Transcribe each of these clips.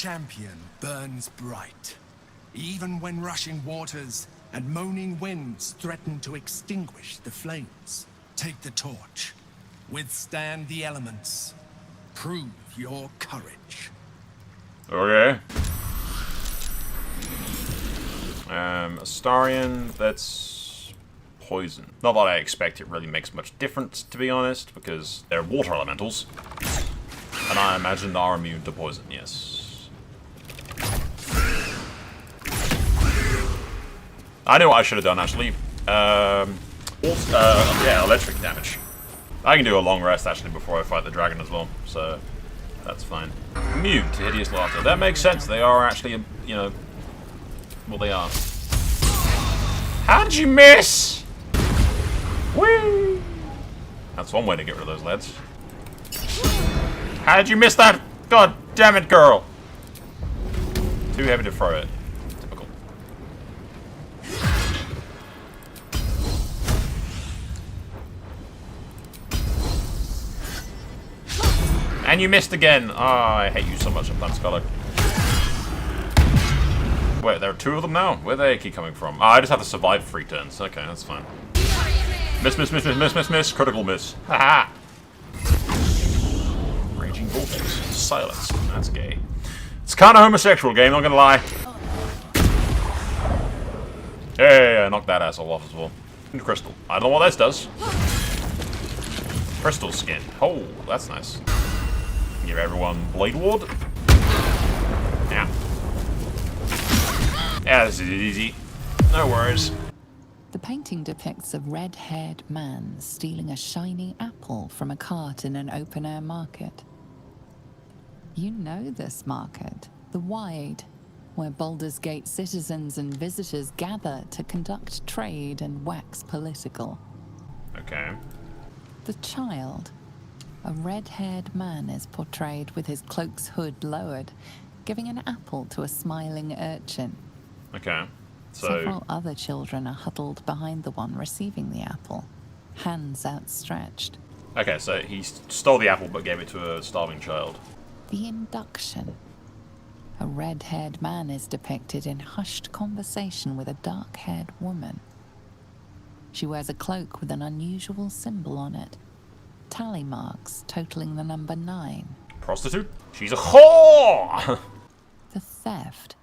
champion burns bright, even when rushing waters and moaning winds threaten to extinguish the flames. Take the torch, withstand the elements, prove your courage. Okay. Astarion, that's poison. Not that I expect it really makes much difference, to be honest, because they're water elementals. And I imagine they are immune to poison, yes. I know what I should have done, actually. Yeah, electric damage. I can do a long rest, actually, before I fight the dragon as well, so that's fine. Immune to hideous laughter. That makes sense. They are actually, you know, well, they are. How'd you miss? Whee! That's one way to get rid of those lads. How'd you miss that? God damn it, girl! Too heavy to throw it. Typical. And you missed again! Ah, I hate you so much, Plant Scholar. Wait, there are two of them now? Where they keep coming from? Ah, I just have to survive 3 turns. Okay, that's fine. Miss, miss, miss, miss, miss, miss, miss. Critical miss. Haha! Raging vortex. Silence. That's gay. It's kind of homosexual game, not gonna lie. Yeah, knock that asshole off as well. And crystal. I don't know what this does. Crystal skin. Oh, that's nice. Give everyone Blade Ward. Yeah. Yeah, this is easy. No worries. The painting depicts a red-haired man stealing a shiny apple from a cart in an open-air market. You know this market, the Wide, where Baldur's Gate citizens and visitors gather to conduct trade and wax political. Okay. The child, a red-haired man, is portrayed with his cloak's hood lowered, giving an apple to a smiling urchin. Okay. So Several other children are huddled behind the one receiving the apple, hands outstretched. okay, so he stole the apple but gave it to a starving child. The induction. A red-haired man is depicted in hushed conversation with a dark-haired woman. She wears a cloak with an unusual symbol on it. Tally marks totaling the number 9. Prostitute? She's a whore! The theft.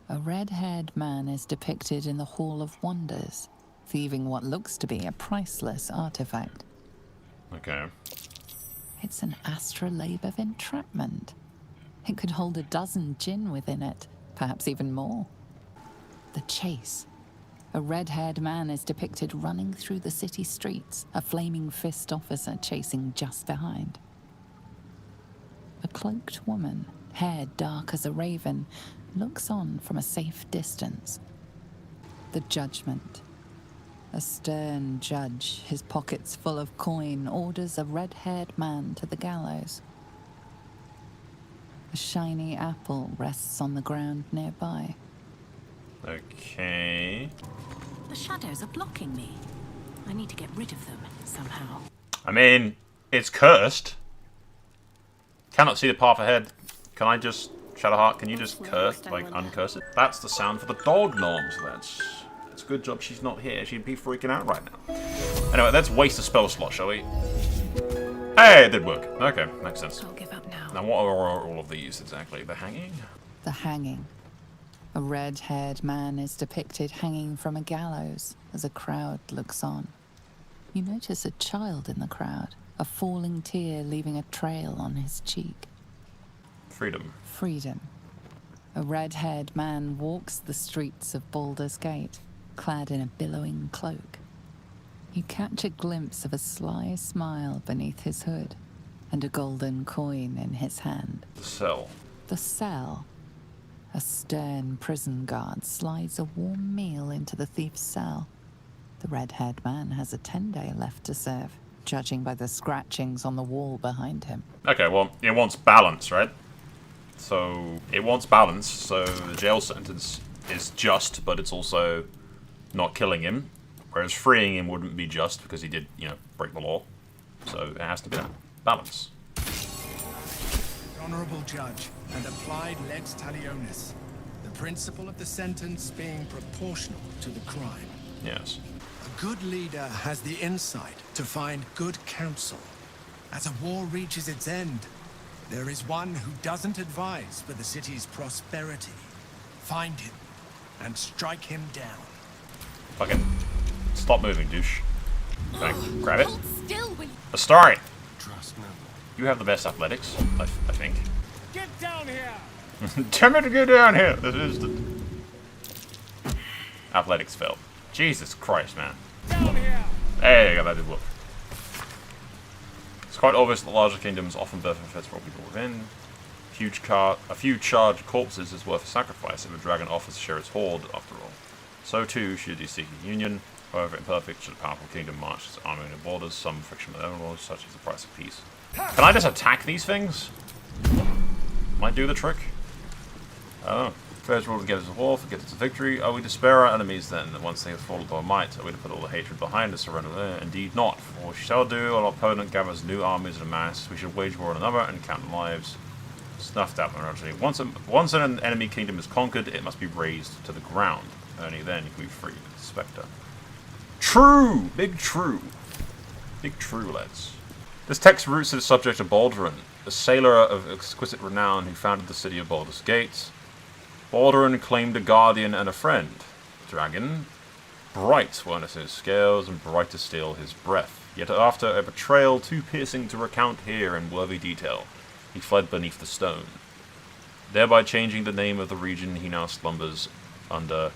A red-haired man is depicted in the Hall of Wonders, thieving what looks to be a priceless artifact. Okay. It's an astrolabe of entrapment. It could hold a dozen djinn within it, perhaps even more. The chase. A red-haired man is depicted running through the city streets, a flaming fist officer chasing just behind. A cloaked woman, hair dark as a raven, looks on from a safe distance. The judgment. A stern judge, his pockets full of coin, orders a red-haired man to the gallows. A shiny apple rests on the ground nearby. Okay. The shadows are blocking me. I need to get rid of them somehow. I mean, it's cursed. Cannot see the path ahead. Can I just... Shadowheart, can you just curse, like, uncurse it? That's the sound for the dog norms, that's... It's a good job she's not here. She'd be freaking out right now. Anyway, let's waste a spell slot, shall we? Hey, it did work. Okay, makes sense. I'll give up now. Now, what are all of these exactly? The hanging? The hanging. A red-haired man is depicted hanging from a gallows as a crowd looks on. You notice a child in the crowd, a falling tear leaving a trail on his cheek. Freedom. Freedom. A red-haired man walks the streets of Baldur's Gate, clad in a billowing cloak. You catch a glimpse of a sly smile beneath his hood, and a golden coin in his hand. The cell. The cell. A stern prison guard slides a warm meal into the thief's cell. The red-haired man has a 10-day left to serve, judging by the scratchings on the wall behind him. Okay, well, it wants balance, right? So, it wants balance, so the jail sentence is just, but it's also not killing him. Whereas freeing him wouldn't be just, because he did, you know, break the law. So, it has to be that balance. honorable judge and applied lex talionis, the principle of the sentence being proportional to the crime. Yes. A good leader has the insight to find good counsel. As a war reaches its end, there is one who doesn't advise for the city's prosperity. Find him and strike him down. Fucking stop moving, douche. Can I grab it? Hold still, will you? Astari! Trust no one. You have the best athletics, I think. Get down here! Tell me to get down here! This is the... Athletics failed. Jesus Christ, man. Down here! There you go, that did work. It's quite obvious that larger kingdoms often birth effects for all people within. A few charged corpses is worth a sacrifice if a dragon offers to share its hoard, after all. So too should you seek a union. However imperfect, should a powerful kingdom march its army on your borders, some friction with everyone, such as the price of peace. Can I just attack these things? Might do the trick. I don't know. Fair's rule to get us a war, forget its a victory. Are we to spare our enemies then, that once they have fallen to our might? Are we to put all the hatred behind us, surrender there? Indeed not. For what we shall do, while our opponent gathers new armies in a mass, we should wage war on another and count lives. Snuffed out minority. Once an enemy kingdom is conquered, it must be razed to the ground. Only then can we be free with the Spectre. True! Big true. Big true, lads. This text roots to the subject of Baldur, a sailor of exquisite renown who founded the city of Baldur's Gate. Baldur claimed a guardian and a friend. Dragon. Bright were his scales, and brighter still his breath. Yet after a betrayal too piercing to recount here in worthy detail, he fled beneath the stone, thereby changing the name of the region he now slumbers under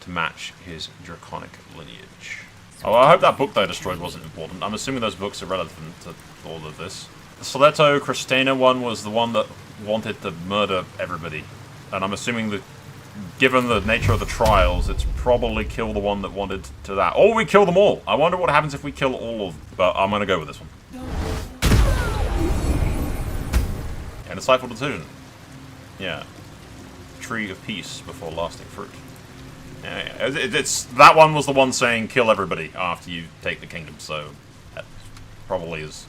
to match his draconic lineage. Oh, I hope that book they destroyed wasn't important. I'm assuming those books are relevant to all of this. The Soleto Christina one was the one that wanted to murder everybody. And I'm assuming that, given the nature of the trials, it's probably kill the one that wanted to that. Or we kill them all! I wonder what happens if we kill all of them. But I'm gonna go with this one. An insightful decision. Yeah. Tree of peace before lasting fruit. Yeah. It's that one was the one saying kill everybody after you take the kingdom, so that probably is.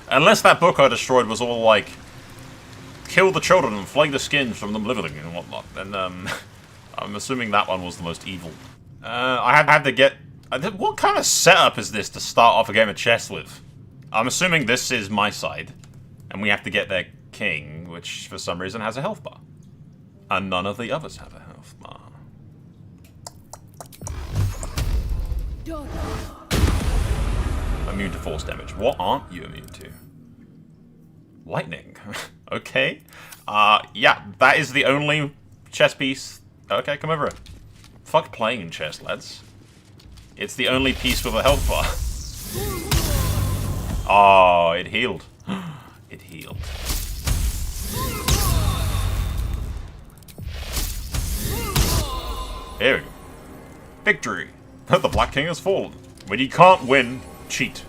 Unless that book I destroyed was all like kill the children and flay the skins from them living and whatnot. And I'm assuming that one was the most evil. I had to get. What kind of setup is this to start off a game of chess with? I'm assuming this is my side, and we have to get their king, which for some reason has a health bar. And none of the others have a health bar. Immune to force damage. What aren't you immune to? Lightning. Okay. Yeah, that is the only chess piece. Okay, come over here. Fuck playing chess, lads. It's the only piece with a health bar. Oh, it healed. It healed. Here we go. Victory! The Black King has fallen. When you can't win, cheat.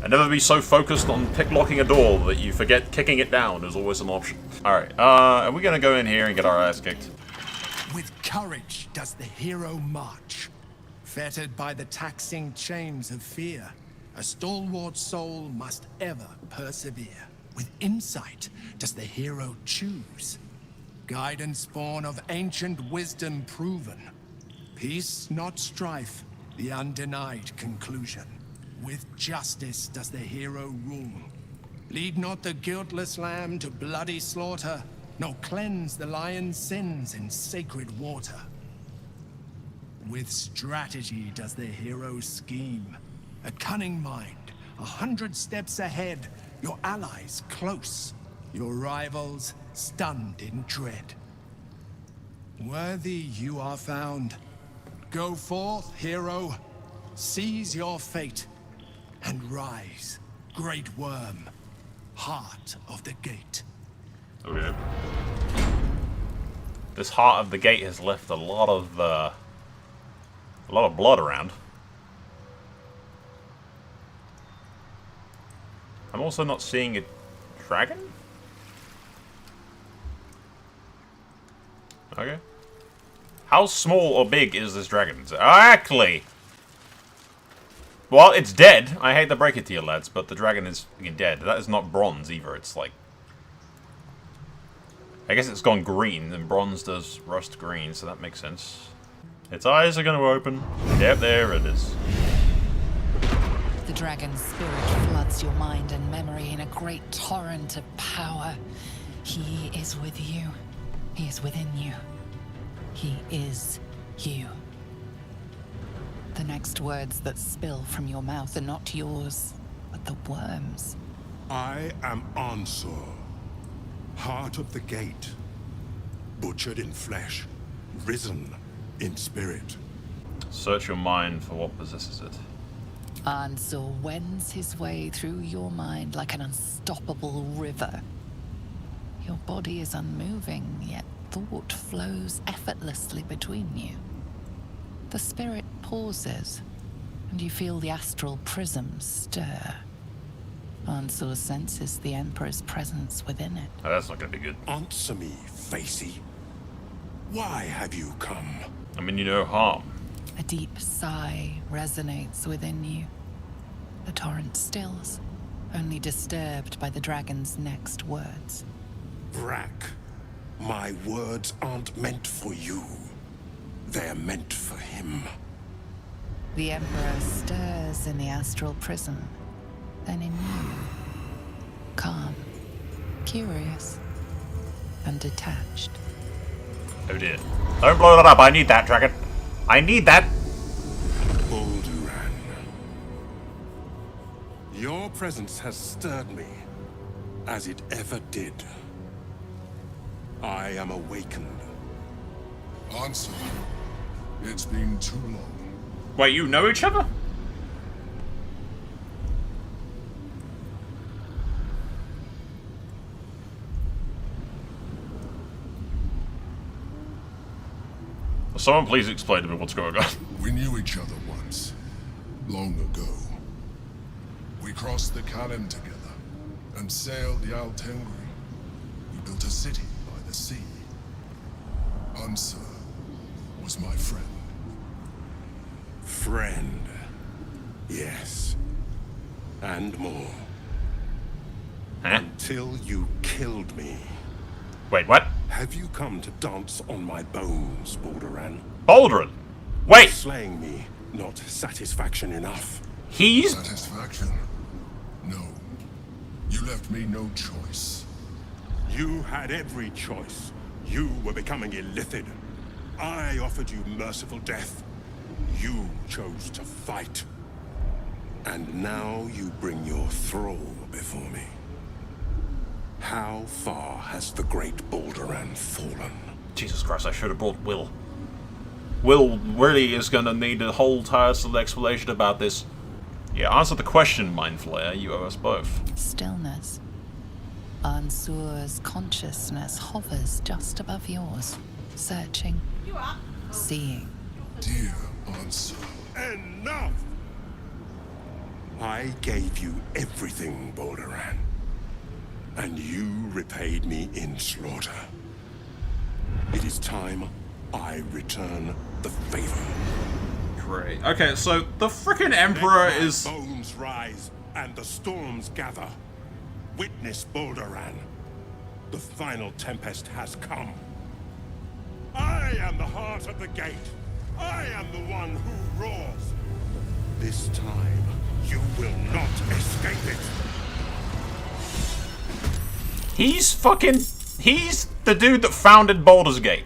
And never be so focused on picklocking a door that you forget kicking it down is always an option. Alright, are we gonna go in here and get our ass kicked? With courage does the hero march. Fettered by the taxing chains of fear, a stalwart soul must ever persevere. With insight does the hero choose. Guidance born of ancient wisdom proven. Peace, not strife, the undenied conclusion. With justice does the hero rule. Lead not the guiltless lamb to bloody slaughter, nor cleanse the lion's sins in sacred water. With strategy does the hero scheme. A cunning mind, 100 steps ahead, your allies close, your rivals stunned in dread. Worthy you are found. Go forth, hero, seize your fate, and rise, great worm, heart of the gate. Okay. This heart of the gate has left a lot of blood around. I'm also not seeing a dragon? Okay. How small or big is this dragon? Exactly! Well, it's dead. I hate to break it to you, lads, but the dragon is fucking dead. That is not bronze either. It's like I guess it's gone green, and bronze does rust green, so that makes sense. Its eyes are going to open. Yep, there it is. The dragon's spirit floods your mind and memory in a great torrent of power. He is with you. He is within you. He is you. The next words that spill from your mouth are not yours, but the worm's. I am Ansur, heart of the gate, butchered in flesh, risen in spirit. Search your mind for what possesses it. Ansur wends his way through your mind like an unstoppable river. Your body is unmoving, yet thought flows effortlessly between you. The spirit pauses, and you feel the astral prism stir. Ansur senses the Emperor's presence within it. Oh, that's not going to be good. Answer me, Facey. Why have you come? I mean, you know harm. A deep sigh resonates within you. The torrent stills, only disturbed by the dragon's next words. Brack, my words aren't meant for you. They're meant for him. The Emperor stirs in the astral prism, then in you. Calm, curious, and detached. Oh dear. Don't blow that up. I need that, dragon. I need that. Balduran. Your presence has stirred me, as it ever did. I am awakened. Answer. It's been too long. Wait, you know each other? Someone please explain to me what's going on. We knew each other once. Long ago. We crossed the Kalem together and sailed the Altengri. We built a city by the sea. Ansur was my friend. Friend. Yes. And more. Huh? Until you killed me. Wait, what? Have you come to dance on my bones, Balduran? Baldur. Wait, Slaying me, not satisfaction enough. he's... Satisfaction? No. You left me no choice. You had every choice. You were becoming illithid. I offered you merciful death. You chose to fight. And now you bring your thrall before me. How far has the great Balduran fallen? Jesus Christ, I should have brought Will. Will really is going to need a whole tiresome explanation about this. Yeah, answer the question, Mind Flayer. You owe us both. Stillness. Ansur's consciousness hovers just above yours, searching, seeing. Dear Ansur. Enough! I gave you everything, Balduran. And you repaid me in slaughter. It is time I return the favor. Great. Okay, so the frickin' Emperor Let my is... bones rise and the storms gather. Witness, Balduran. The final tempest has come. I am the heart of the gate. I am the one who roars. This time, you will not escape it. He's fucking... He's the dude that founded Baldur's Gate.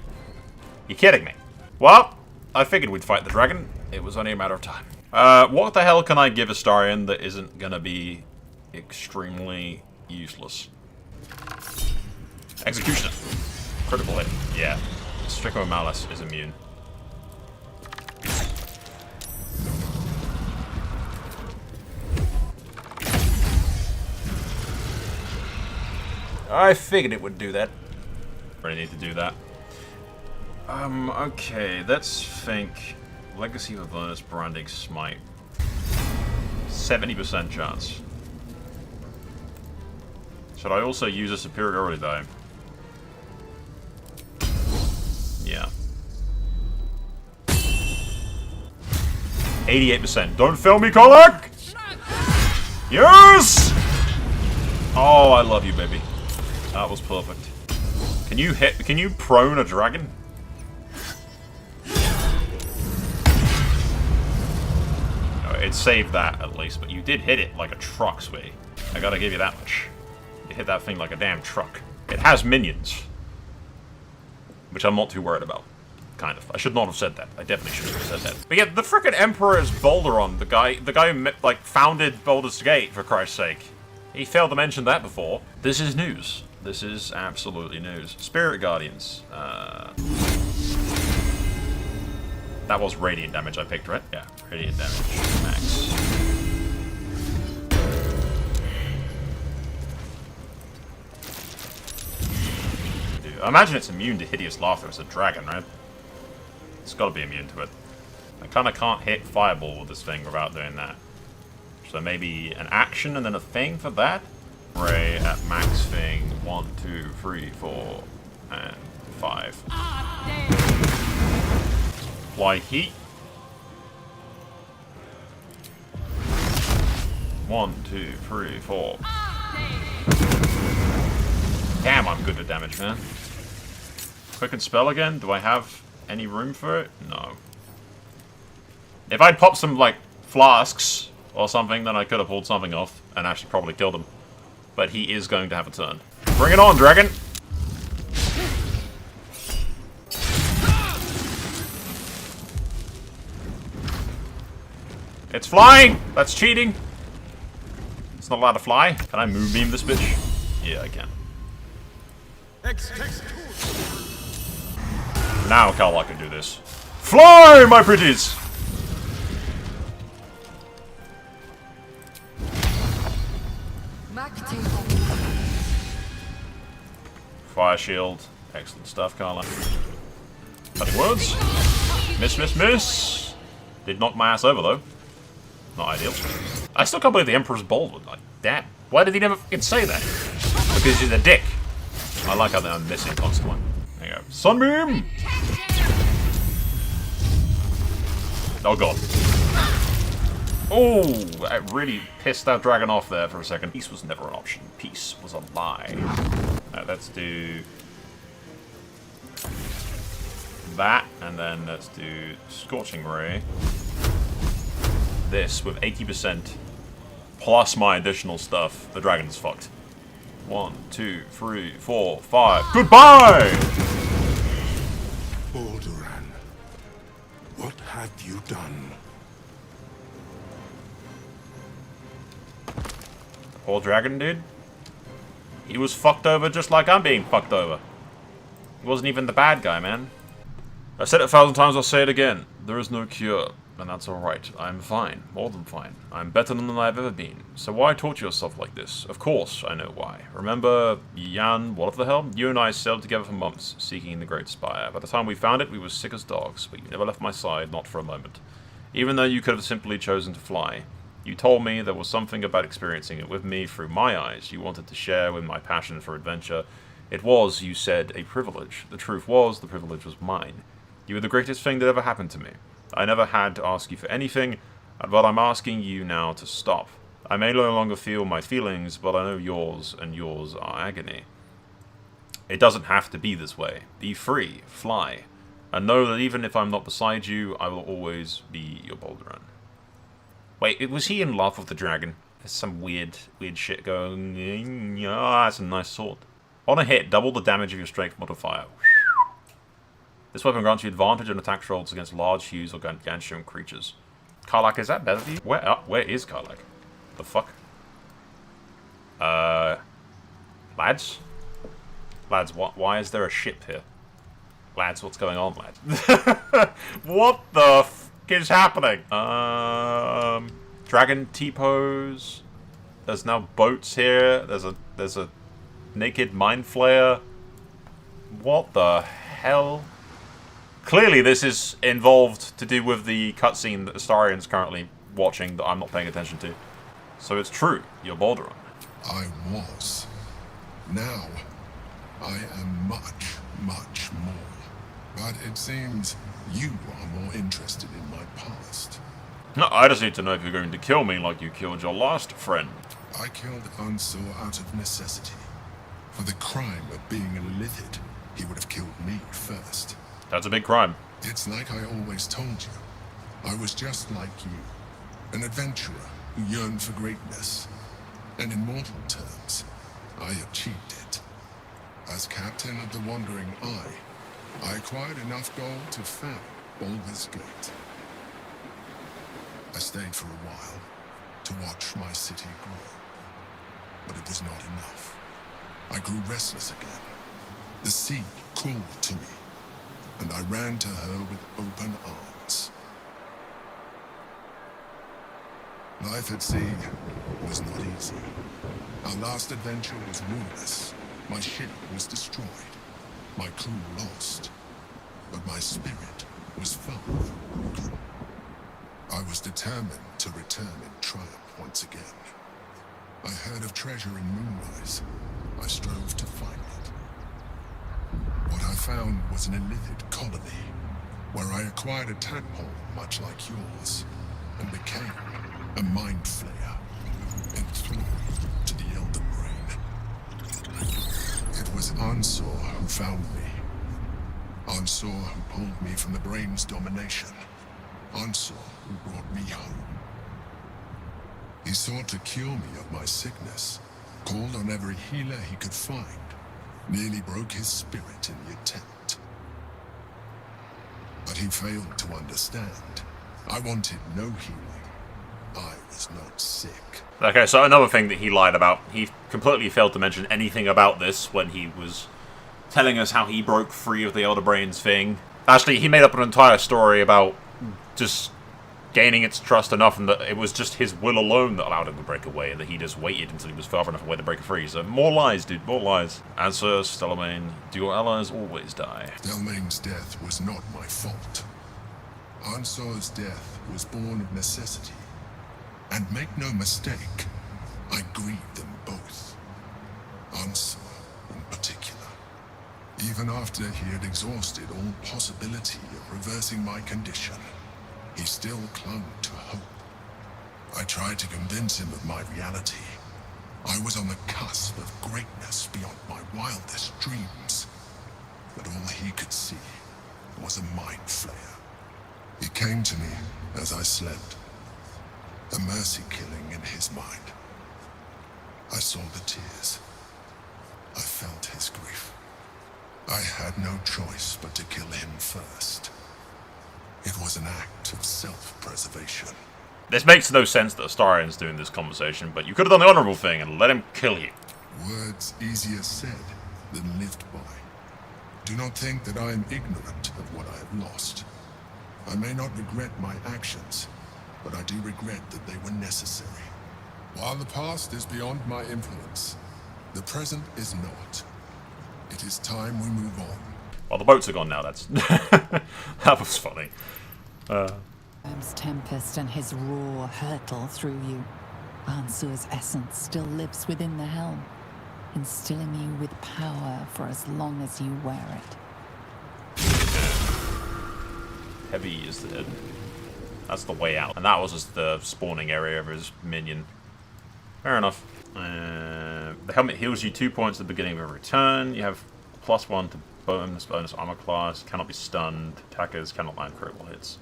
You kidding me? Well, I figured we'd fight the dragon. It was only a matter of time. What the hell can I give Astarion that isn't gonna be extremely useless? Executioner. Critical hit. Yeah. Stricken with Malice is immune. I figured it would do that. Really need to do that. Okay, let's think. Legacy of Avernus, Branding Smite. 70% chance. Should I also use a superiority die? Yeah. 88%. Don't fail me, Kolak! Yes! Oh, I love you, baby. That was perfect. Can you prone a dragon? Oh, it saved that at least, but you did hit it like a truck, sweetie. I gotta give you that much. You hit that thing like a damn truck. It has minions, which I'm not too worried about. Kind of. I should not have said that. I definitely should have said that. But yeah, the frickin' Emperor is Baldur, the guy who like founded Baldur's Gate, for Christ's sake. He failed to mention that before. This is news. This is absolutely news. Spirit Guardians. That was radiant damage I picked, right? Yeah, radiant damage. Max. Dude, I imagine it's immune to hideous laughter. It's a dragon, right? It's got to be immune to it. I kind of can't hit fireball with this thing without doing that. So maybe an action and then a thing for that? Ray at max thing. 1, 2, 3, 4, and 5. Fly heat. 1, 2, 3, 4. Damn, I'm good at damage, man. Quicken spell again? Do I have any room for it? No. If I'd popped some, like, flasks or something, then I could have pulled something off and actually probably killed him. But he is going to have a turn. Bring it on, dragon! It's flying! That's cheating! It's not allowed to fly. Can I move beam this bitch? Yeah, I can. Now Carla can do this. Fly, my pretties! Fire shield. Excellent stuff, Carla. Cutting words. Miss, miss, miss! Did knock my ass over, though. Not ideal. I still can't believe the Emperor's Baldur. Like, damn. Why did he never fucking say that? Because he's a dick. I like how they're missing constantly. There you go. Sunbeam! Oh, God. Oh, that really pissed that dragon off there for a second. Peace was never an option. Peace was a lie. Right, let's do that, and then let's do Scorching Ray. This with 80% plus my additional stuff. The dragon is fucked. 1, 2, 3, 4, 5. Goodbye! Balduran, what have you done? Poor dragon, dude. He was fucked over just like I'm being fucked over. He wasn't even the bad guy, man. I said it 1,000 times, I'll say it again. There is no cure, and that's alright. I'm fine. More than fine. I'm better than I've ever been. So why torture yourself like this? Of course, I know why. Remember, Jan, what the hell? You and I sailed together for months, seeking the Great Spire. By the time we found it, we were sick as dogs, but you never left my side, not for a moment. Even though you could have simply chosen to fly. You told me there was something about experiencing it with me through my eyes you wanted to share with my passion for adventure. It was, you said, a privilege. The truth was, the privilege was mine. You were the greatest thing that ever happened to me. I never had to ask you for anything, but I'm asking you now to stop. I may no longer feel my feelings, but I know yours, and yours are agony. It doesn't have to be this way. Be free, fly, and know that even if I'm not beside you, I will always be your Balduran. Wait, was he in love with the dragon? There's some weird shit going. Ah, that's a nice sword. On a hit, double the damage of your strength modifier. This weapon grants you advantage on attack rolls against large, huge, or gargantuan creatures. Karlach, is that better for you? Where is Karlach? The fuck? Lads? Lads, why is there a ship here? Lads, what's going on, lads? What the f is happening? Dragon T-pose. There's now boats here. There's a naked mind flayer. What the hell? Clearly this is involved to do with the cutscene that Astarian's currently watching that I'm not paying attention to. So it's true, you're Balduran. I was. Now, I am much, much more. But it seems you are more interested in my past. No, I just need to know if you're going to kill me like you killed your last friend. I killed Unsur out of necessity. For the crime of being illithid. he would have killed me first. That's a big crime. It's like I always told you. I was just like you, an adventurer who yearned for greatness. And in mortal terms, I achieved it. As captain of the Wandering Eye, I acquired enough gold to found Baldur's Gate. I stayed for a while to watch my city grow. But it was not enough. I grew restless again. The sea called to me, and I ran to her with open arms. Life at sea was not easy. Our last adventure was ruinous. My ship was destroyed. My crew lost. But my spirit was far from broken. I was determined to return in triumph once again. I heard of treasure in Moonrise. I strove to find it. What I found was an illithid colony, where I acquired a tadpole much like yours, and became a mind flayer, enthralled to the Elder Brain. It was Ansor who found me. Ansor who pulled me from the Brain's domination. Ansor who brought me home. He sought to cure me of my sickness, called on every healer he could find, nearly broke his spirit in the attempt. But he failed to understand. I wanted no healing. I was not sick. Okay, so another thing that he lied about. He completely failed to mention anything about this when he was telling us how he broke free of the Elder Brains thing. Actually, he made up an entire story about just gaining its trust enough, and that it was just his will alone that allowed him to break away, and that he just waited until he was far enough away to break free. So more lies, dude, more lies. Answer, Stelmaine, do your allies always die? Stelmaine's death was not my fault. Ansor's death was born of necessity. And make no mistake, I grieved them both. Ansor, in particular. Even after he had exhausted all possibility of reversing my condition, he still clung to hope. I tried to convince him of my reality. I was on the cusp of greatness beyond my wildest dreams. But all he could see was a mind flayer. He came to me as I slept. A mercy killing in his mind. I saw the tears. I felt his grief. I had no choice but to kill him first. It was an act of self-preservation. This makes no sense that Astarian's doing this conversation, but you could have done the honorable thing and let him kill you. Words easier said than lived by. Do not think that I am ignorant of what I have lost. I may not regret my actions, but I do regret that they were necessary. While the past is beyond my influence, the present is not. It is time we move on. Well, the boats are gone now, that's... that was funny. Worm's tempest and his roar hurtle through you. Ansur's essence still lives within the helm, instilling you with power for as long as you wear it. Heavy is the head. That's the way out. And that was just the spawning area of his minion. Fair enough. The helmet heals you 2 points at the beginning of every turn. You have +1 to bonus armor class. Cannot be stunned. Attackers cannot land critical hits.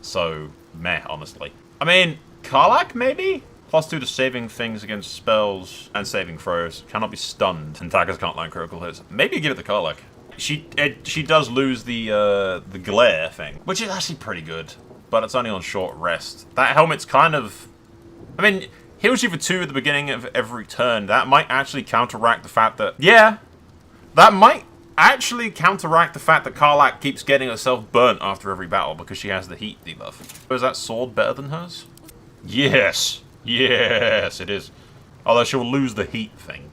So, meh, honestly. I mean, Karlach, maybe? +2 to saving things against spells and saving throws. Cannot be stunned. And attackers can't land critical hits. Maybe give it to Karlach. She does lose the glare thing, which is actually pretty good. But it's only on short rest. That helmet's kind of... I mean, heals you for 2 at the beginning of every turn. That might actually counteract the fact that... Yeah, that might actually counteract the fact that Karlach keeps getting herself burnt after every battle because she has the heat debuff. Is that sword better than hers? Yes. Yes, it is. Although she'll lose the heat thing.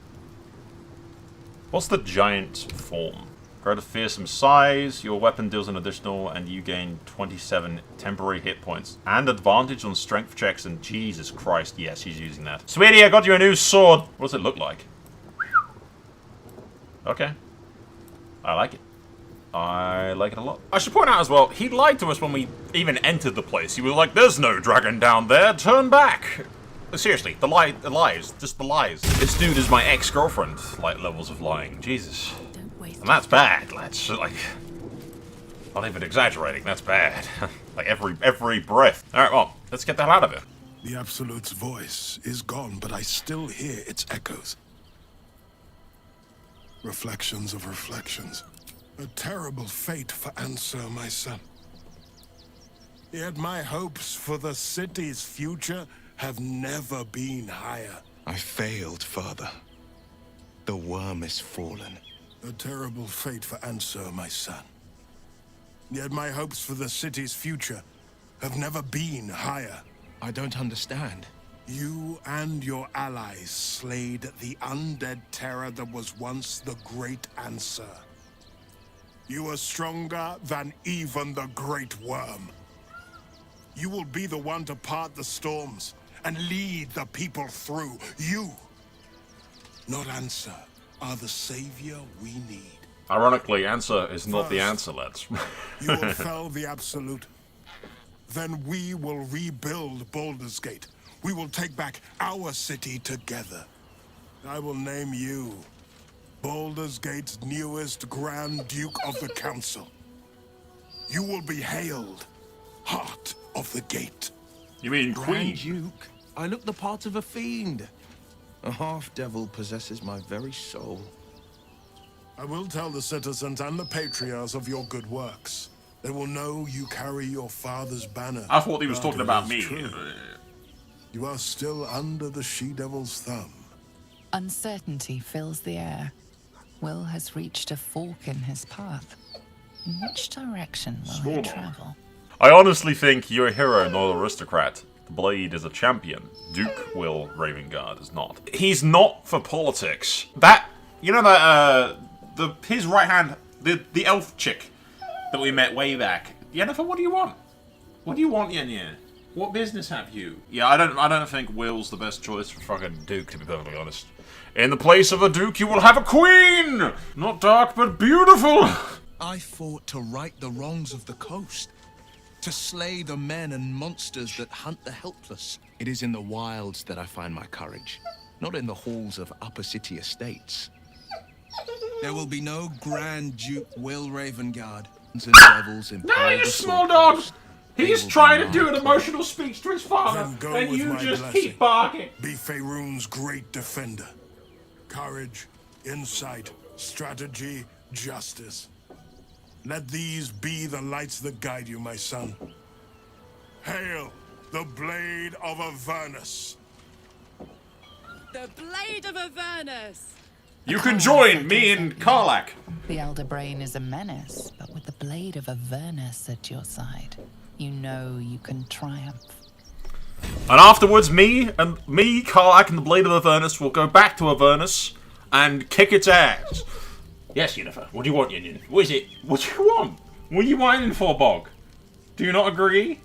What's the giant form? Grow to fearsome size, your weapon deals an additional, and you gain 27 temporary hit points. And advantage on strength checks, and Jesus Christ, yes, he's using that. Sweetie, I got you a new sword! What does it look like? Okay. I like it. I like it a lot. I should point out as well, he lied to us when we even entered the place. He was like, there's no dragon down there, turn back! Seriously, the lies, just the lies. This dude is my ex-girlfriend, like levels of lying. Jesus. Don't waste And that's bad, lads. Like, not even exaggerating, that's bad. Like, every breath. Alright, well, let's get the hell out of here. The Absolute's voice is gone, but I still hear its echoes. Reflections of reflections. A terrible fate for Ansur, my son. Yet my hopes for the city's future have never been higher. I failed, Father. The worm is fallen. A terrible fate for Ansur, my son. Yet my hopes for the city's future have never been higher. I don't understand. You and your allies slayed the undead terror that was once the Great Ansur. You are stronger than even the Great Worm. You will be the one to part the storms and lead the people through. You, not Ansur, are the savior we need. Ironically, answer is not the answer, lads. You will fell the Absolute. Then we will rebuild Baldur's Gate. We will take back our city together. I will name you Baldur's Gate's newest Grand Duke of the Council. You will be hailed Heart of the Gate. You mean Queen? Grand Duke, I look the part of a fiend. A half-devil possesses my very soul. I will tell the citizens and the patriarchs of your good works. They will know you carry your father's banner. I thought he was But talking it about is me. true. You are still under the She-Devil's thumb. Uncertainty fills the air. Will has reached a fork in his path. In which direction will he travel? I honestly think you're a hero, not an aristocrat. The Blade is a champion. Duke Will Ravengard is not. He's not for politics. That, you know that, his right hand, the elf chick that we met way back. Yennefer, what do you want? What do you want, Yennefer? What business have you? Yeah, I don't think Will's the best choice for fucking Duke, to be perfectly honest. In the place of a Duke, you will have a Queen! Not dark, but beautiful! I fought to right the wrongs of the coast. To slay the men and monsters that hunt the helpless. It is in the wilds that I find my courage, not in the halls of upper city estates. There will be no Grand Duke Will Ravengard and devils in No, you small dog! He's trying to do an emotional speech to his father, Then go and with you my just blessing. keep barking. Be Faerun's great defender. Courage, insight, strategy, justice. Let these be the lights that guide you, my son. Hail the Blade of Avernus. The Blade of Avernus! You can join me in Karlach. The Elder Brain is a menace, but with the Blade of Avernus at your side, you know you can triumph. And afterwards, me, Karlach, and the Blade of Avernus will go back to Avernus and kick its ass. Yes, Yennefer. What do you want, Yen? What is it? What do you want? What are you whining for, Bog? Do you not agree?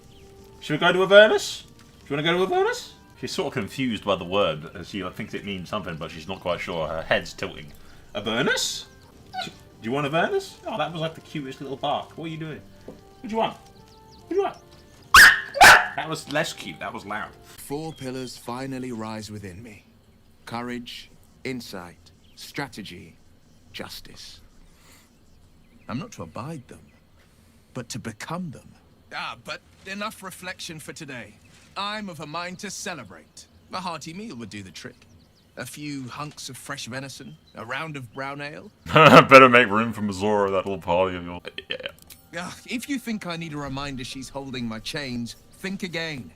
Should we go to Avernus? Do you want to go to Avernus? She's sort of confused by the word. She thinks it means something, but she's not quite sure. Her head's tilting. Avernus? Do you want Avernus? Oh, that was like the cutest little bark. What are you doing? What do you want? What do you want? That was less cute. That was loud. 4 pillars finally rise within me. Courage, insight, strategy, justice. I'm not to abide them, but to become them. But enough reflection for today. I'm of a mind to celebrate. A hearty meal would do the trick. A few hunks of fresh venison, a round of brown ale. Better make room for Mazora, that little party of yours. Yeah. If you think I need a reminder she's holding my chains, think again.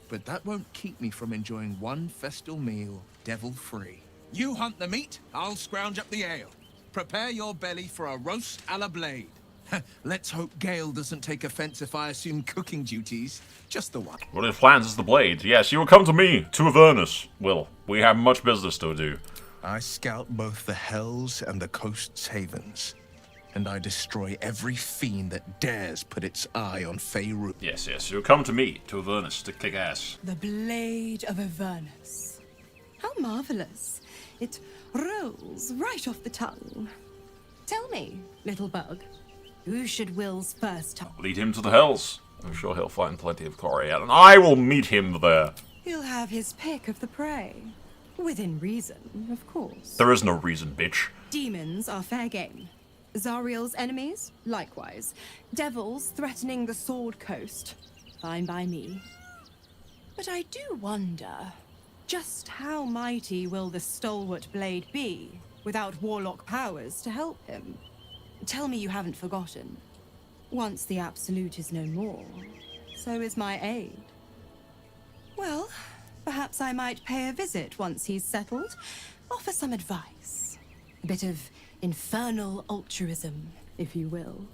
But that won't keep me from enjoying one festal meal, devil-free. You hunt the meat, I'll scrounge up the ale. Prepare your belly for a roast a la Blade. Let's hope Gale doesn't take offense if I assume cooking duties. Just the one. What if plans is the Blade? Yes, you will come to me, to Avernus. Will, we have much business to do. I scout both the hells and the coast's havens. And I destroy every fiend that dares put its eye on Faerun. Yes, you'll come to me, to Avernus, to kick ass. The Blade of Avernus. How marvelous. It rolls right off the tongue. Tell me, little bug, who should Will's first talk? Lead him to the hells. I'm sure he'll find plenty of Coriat, and I will meet him there. He'll have his pick of the prey. Within reason, of course. There is no reason, bitch. Demons are fair game. Zariel's enemies? Likewise. Devils threatening the Sword Coast? Fine by me. But I do wonder, just how mighty will the stalwart blade be without warlock powers to help him? Tell me you haven't forgotten. Once the Absolute is no more, so is my aid. Well, perhaps I might pay a visit once he's settled. Offer some advice. A bit of infernal altruism, if you will.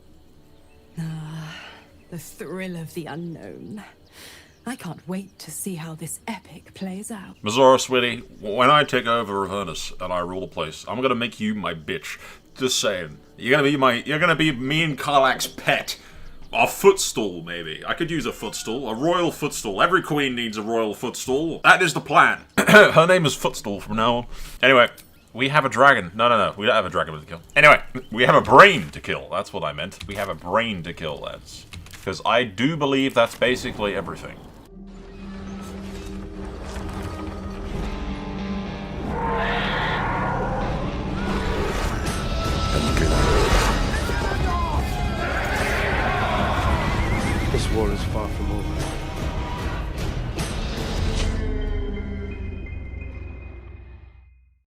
Ah, the thrill of the unknown. I can't wait to see how this epic plays out. Mazora, sweetie, when I take over Avernus and I rule the place, I'm gonna make you my bitch. Just saying. You're gonna be me and Karlach's pet. A footstool, maybe. I could use a footstool. A royal footstool. Every queen needs a royal footstool. That is the plan. Her name is Footstool from now on. Anyway, we have a dragon. No. We don't have a dragon to kill. Anyway, we have a brain to kill. That's what I meant. We have a brain to kill, lads. Because I do believe that's basically everything. This war is far from over.